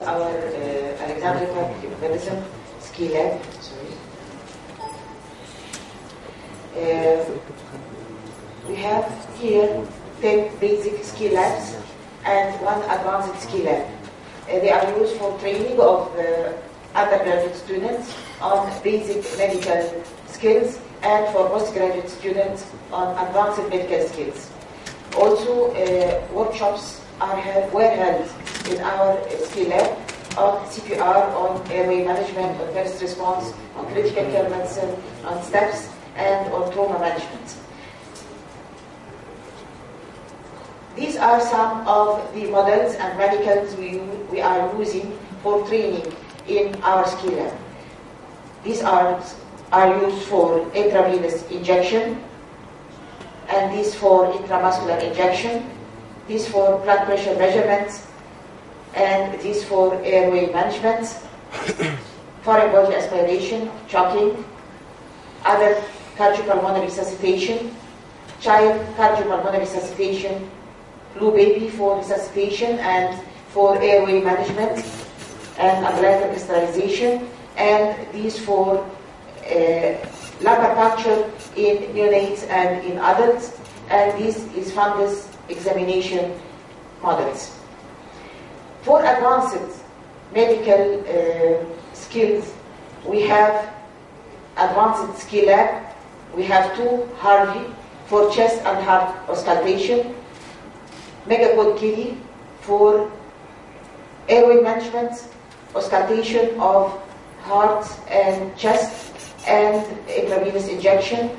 Our Alexandria Faculty of Medicine ski lab. We have here 10 basic ski labs and 1 advanced ski lab. They are used for training of undergraduate students on basic medical skills and for postgraduate students on advanced medical skills. Also, workshops were held in our ski lab on CPR, on airway management, on first response, on critical care medicine, on steps, and on trauma management. These are some of the models and medicals we are using for training in our ski lab. These are used for intravenous injection, and these for intramuscular injection, these for blood pressure measurements, and these for airway management, foreign body aspiration, choking, other cardiopulmonary resuscitation, child cardiopulmonary resuscitation, blue baby for resuscitation and for airway management, and umbilical sterilization, and these for lumbar puncture in neonates and in adults, and this is fundus examination models. For advanced medical skills, we have advanced ski lab. We have 2 Harvey for chest and heart auscultation, Megacode Kitty for airway management, auscultation of heart and chest, and intravenous injection,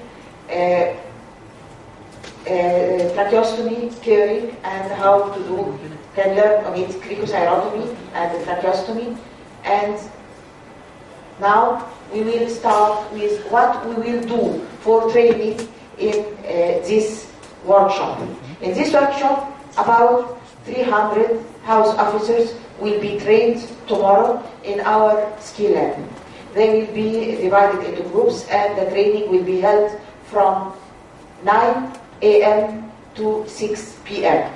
tracheostomy, caring, and how to do, can learn on it cricothyrotomy and tracheostomy. And now we will start with what we will do for training in this workshop. In this workshop, about 300 house officers will be trained tomorrow in our ski lab. They will be divided into groups, and the training will be held from 9 a.m. to 6 p.m.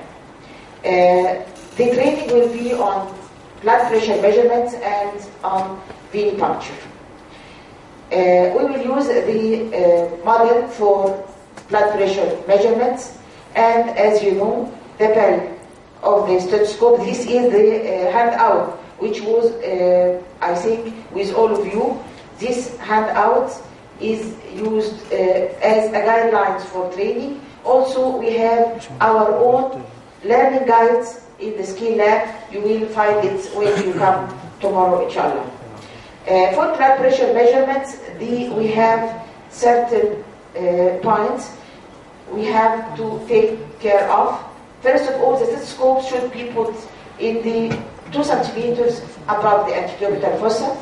The training will be on blood pressure measurements and on venipuncture. We will use the model for blood pressure measurements, and as you know, the bell of the stethoscope, this is the handout, which was, I think, with all of you. This handout is used as a guidelines for training. Also, we have our own learning guides in the ski lab. You will find it when you come tomorrow, inshallah. For blood pressure measurements, we have certain points we have to take care of. First of all, the stethoscope should be put in the 2 centimeters above the antecubital fossa,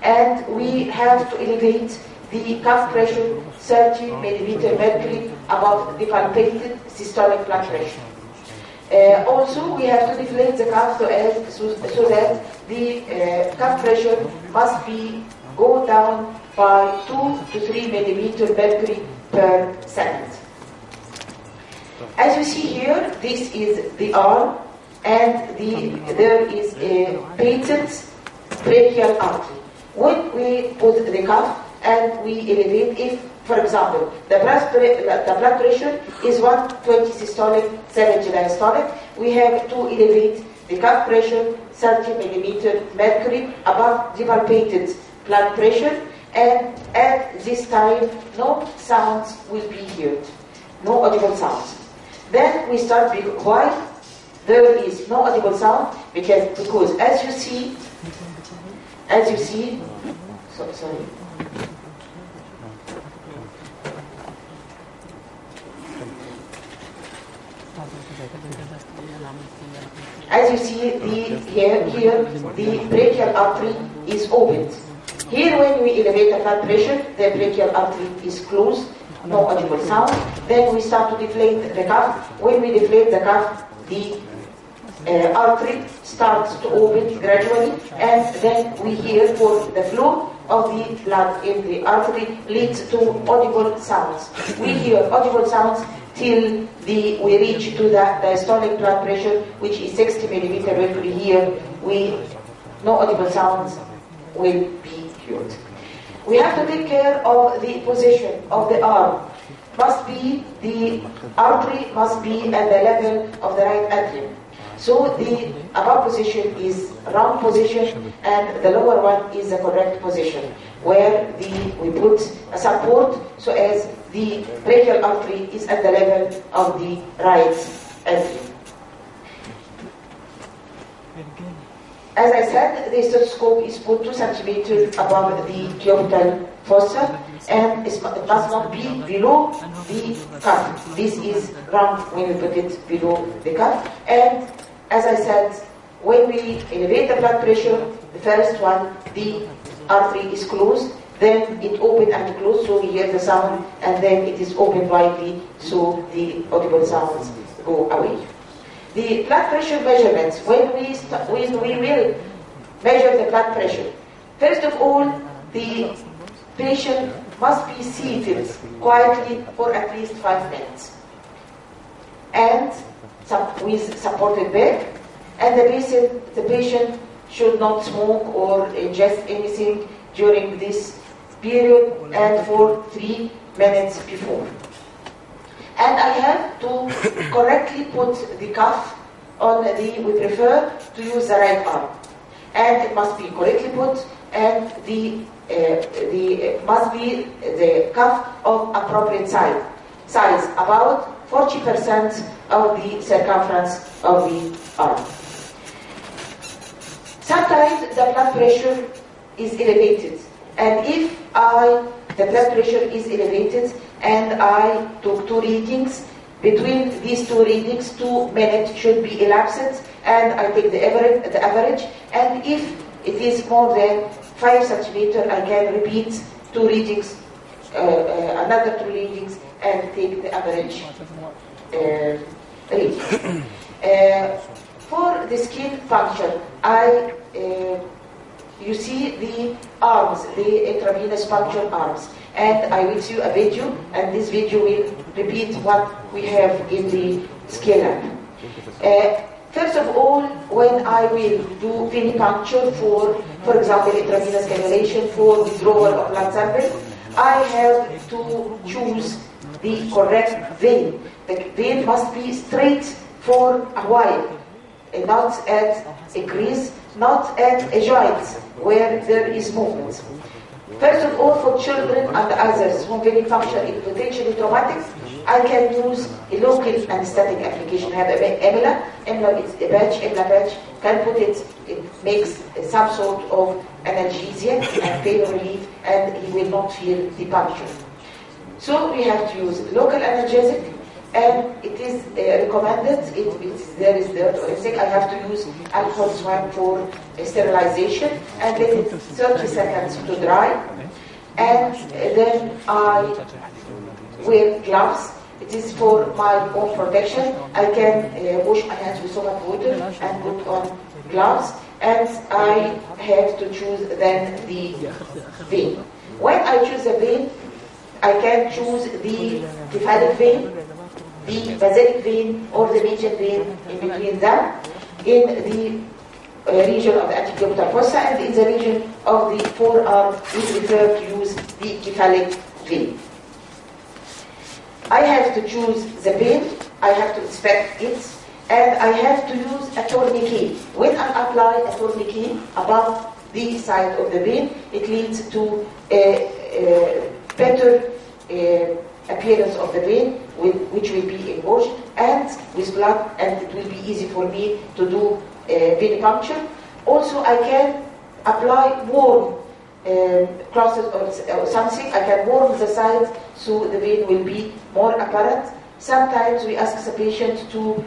and we have to elevate the cuff pressure 30 millimeter mercury above the palpated systolic blood pressure. Also, we have to deflate the cuff so that the cuff pressure must go down by 2 to 3 millimeter mercury per second. As you see here, this is the arm, and there is a patent brachial artery. When we put the cuff and we elevate, if, for example, the blood pressure is 120 systolic, 70 diastolic, we have to elevate the cuff pressure 30 millimeter mercury above the palpated blood pressure, and at this time no sounds will be heard, no audible sounds. Then we start. Why there is no audible sound? Because as you see, sorry. As you see, here the brachial artery is opened. Here, when we elevate the blood pressure, the brachial artery is closed, no audible sound. Then we start to deflate the cuff. When we deflate the cuff, the artery starts to open gradually, and then we hear for the flow of the blood in the artery leads to audible sounds. We hear audible sounds till we reach to the diastolic blood pressure, which is 60 millimeter mercury. Here we no audible sounds will be cured. We have to take care of the position of the arm. The artery must be at the level of the right atrium. So the above position is wrong position, and the lower one is the correct position, where we put a support so as the brachial artery is at the level of the right atrium. As I said, the stethoscope is put 2 centimeters above the cubital fossa, and it must not be below the cuff. This is wrong when you put it below the cuff. And as I said, when we elevate the blood pressure, the first one, the artery is closed, then it opens and closes, so we hear the sound, and then it is opened widely, so the audible sounds go away. The blood pressure measurements, when we will measure the blood pressure, first of all, the patient must be seated quietly for at least 5 minutes, and with supported back, and the patient should not smoke or ingest anything during this period and for 3 minutes before. And I have to correctly put the cuff on we prefer to use the right arm. And it must be correctly put, and must be the cuff of appropriate size, about 40% of the circumference of the arm. Sometimes the blood pressure is elevated, and if the blood pressure is elevated and I took 2 readings, between these 2 readings 2 minutes should be elapsed, and I take the average, and if it is more than 5 centimeters, I can repeat 2 readings, another 2 readings, and take the average reading. For the skin function, you see the arms, the intravenous puncture arms, and I will show you a video, and this video will repeat what we have in the scale-up. First of all, when I will do venipuncture for example, intravenous cannulation for withdrawal of blood sample, I have to choose the correct vein. The vein must be straight for a while, and not at a crease, not at a joint where there is movement. First of all, for children and others whom venipuncture is potentially traumatic, I can use a local anesthetic application. I have Emla is a patch, Emla patch, can put it makes some sort of analgesia and pain relief, and he will not feel the puncture. So we have to use local analgesic, and it is recommended, if there is dirt or anything, I have to use alcohol swab for sterilization, and let it 30 seconds to dry, and then I wear gloves. It is for my own protection. I can wash my hands with so much water and put on gloves, and I have to choose then the vein. When I choose a vein, I can choose the cephalic vein, the basilic vein, or the median vein in between them, in the region of the antecubital fossa, and in the region of the forearm we prefer to use the cephalic vein. I have to choose the vein, I have to inspect it, and I have to use a tourniquet. When I apply a tourniquet above the side of the vein, it leads to a better appearance of the vein, which will be engorged and with blood, and it will be easy for me to do venipuncture. Also, I can apply warm cloths or something. I can warm the side so the vein will be more apparent. Sometimes we ask the patient to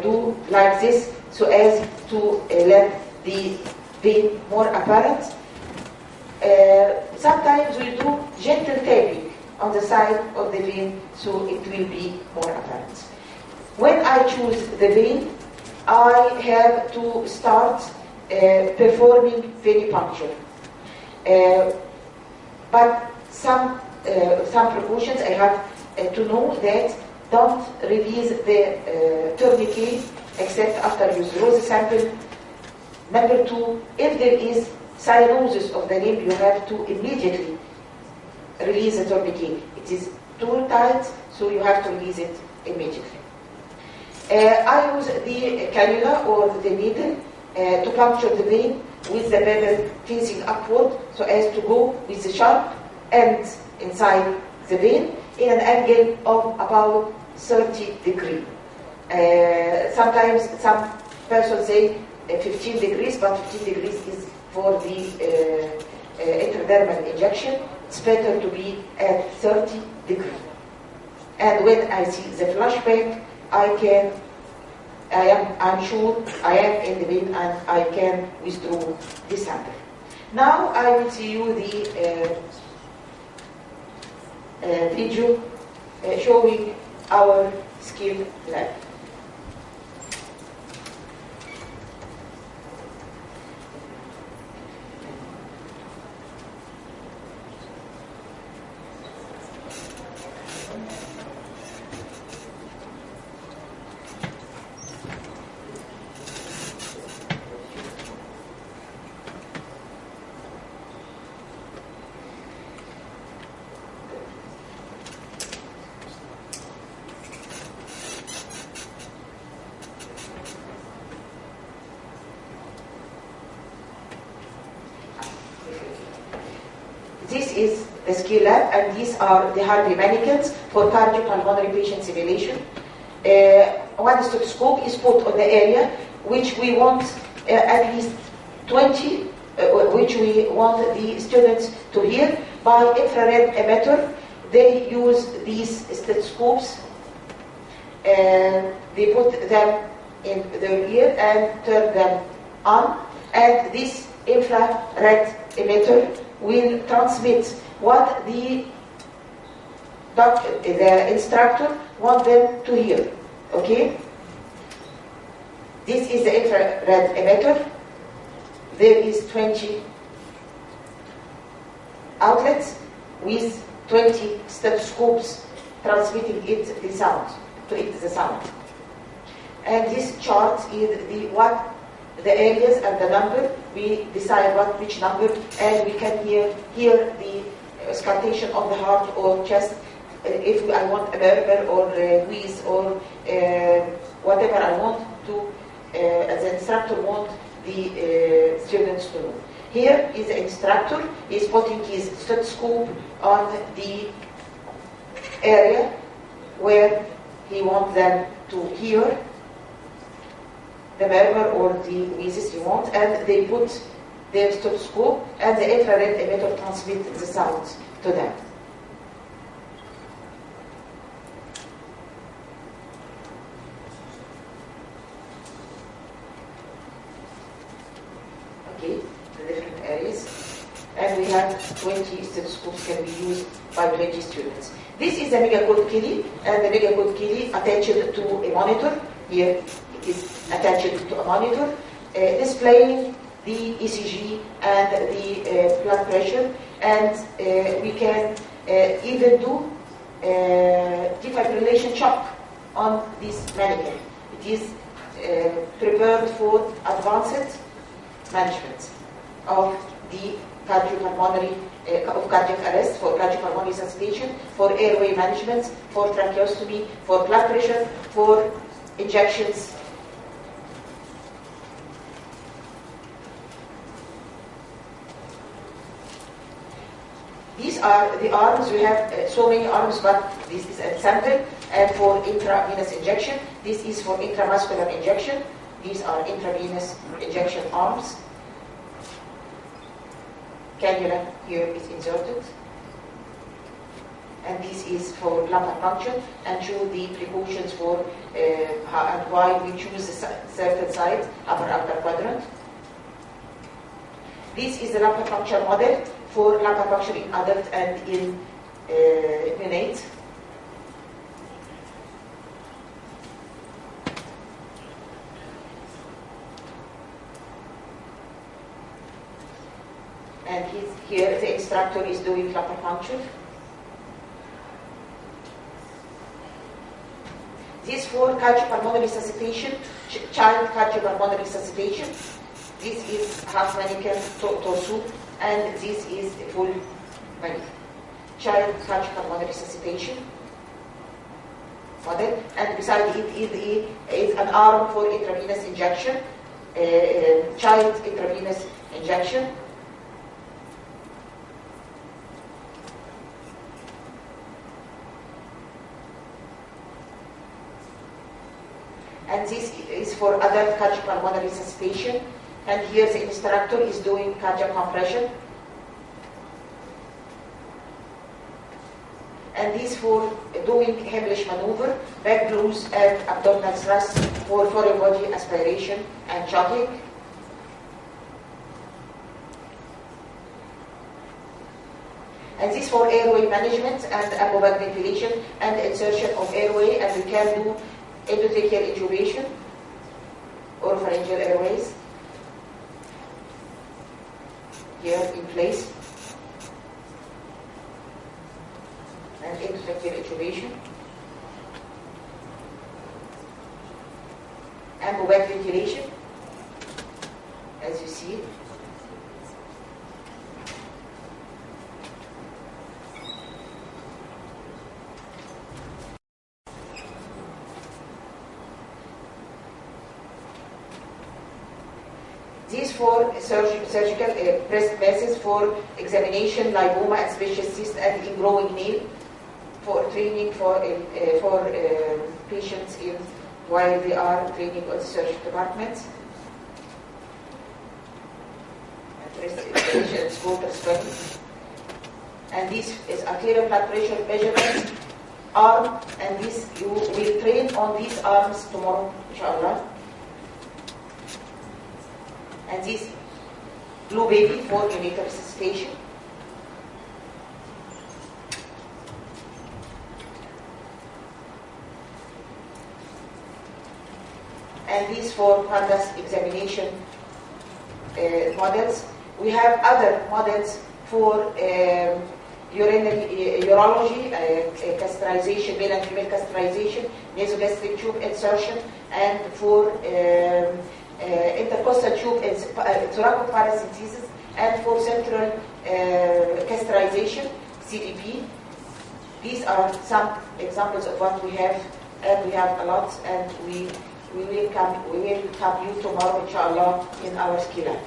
do like this so as to let the vein more apparent. Sometimes we do gentle tapping on the side of the vein so it will be more apparent. When I choose the vein, I have to start performing venipuncture. But some precautions I have to know that don't release the tourniquet except after you throw the sample Number two, if there is cyanosis of the limb, you have to immediately release the tourniquet. It is too tight, so you have to release it immediately. I use the cannula or the needle to puncture the vein with the bevel facing upward so as to go with the sharp end inside the vein in an angle of about 30 degrees. Sometimes some persons say 15 degrees, but 15 degrees is for the intradermal injection. It's better to be at 30 degrees. And when I see the flashback, I'm sure I am in the vein and I can withdraw the sample. Now I will see you the video showing our skill lab. This is the skill lab, and these are the Harvey mannequins for cardiopulmonary patient simulation. One stethoscope is put on the area which we want at least 20, which we want the students to hear by infrared emitter. They use these stethoscopes, they put them in their ear and turn them on, and this infrared emitter will transmit what the instructor wants them to hear. Okay? This is the infrared emitter. There is 20 outlets with 20 stethoscopes transmitting the sound. And this chart is what the areas and the number. We decide which number, and we can hear the auscultation of the heart or chest. If I want a murmur or a wheeze or whatever I want to, as an instructor want the students to know. Here is the instructor. He's putting his stethoscope on the area where he wants them to hear the murmur or the wheezes you want, and they put their stethoscope, and the infrared emitter transmits the sound to them. Okay, the different areas. And we have 20 stethoscopes can be used by 20 students. This is a megacode kiddy, and the megacode kiddy attached to a monitor. Here it is attached to a monitor, displaying the ECG and the blood pressure, and we can even do defibrillation shock on this mannequin. It is prepared for advanced management of the cardiopulmonary of cardiac arrest, for cardiopulmonary resuscitation, for airway management, for tracheostomy, for blood pressure, for injections. These are the arms. We have so many arms, but this is a sample. And for intravenous injection, this is for intramuscular injection. These are intravenous injection arms. Cannula here is inserted. And this is for lumbar puncture, and show the precautions for and why we choose a certain side, upper quadrant. This is the lumbar puncture model for lumbar puncture in adult and in neonate. And here the instructor is doing lumbar puncture. This for cardiopulmonary resuscitation, child cardiopulmonary resuscitation. This is half mannequin torso, and this is full mannequin. Child surgical model resuscitation model, and beside it is an arm for intravenous injection, child intravenous injection. And this is for adult cardiac pulmonary resuscitation. And here the instructor is doing cardiac compression. And this for doing Heimlich maneuver, back blues and abdominal thrust for foreign body aspiration and jogging. And this for airway management and above ventilation and insertion of airway, and we can do endotracheal intubation or pharyngeal airways here in place, and endotracheal intubation and bovec ventilation, as you see. These for surgical breast masses for examination, lipoma and special cyst and ingrowing nail, for training for patients in while they are training on the surgery department. And breast examination and scrotal swelling. And this is arterial blood pressure measurement arm, and this you will train on these arms tomorrow, inshallah. And this blue baby for neonatal resuscitation. And these for fundus examination models. We have other models for urinary urology, castration, male and female castration, nasogastric tube insertion, and for intercostal tube thoracoparesthesis, and for central castration, CDP. These are some examples of what we have, and we have a lot, and we will come you tomorrow, inshallah, in our ski lab.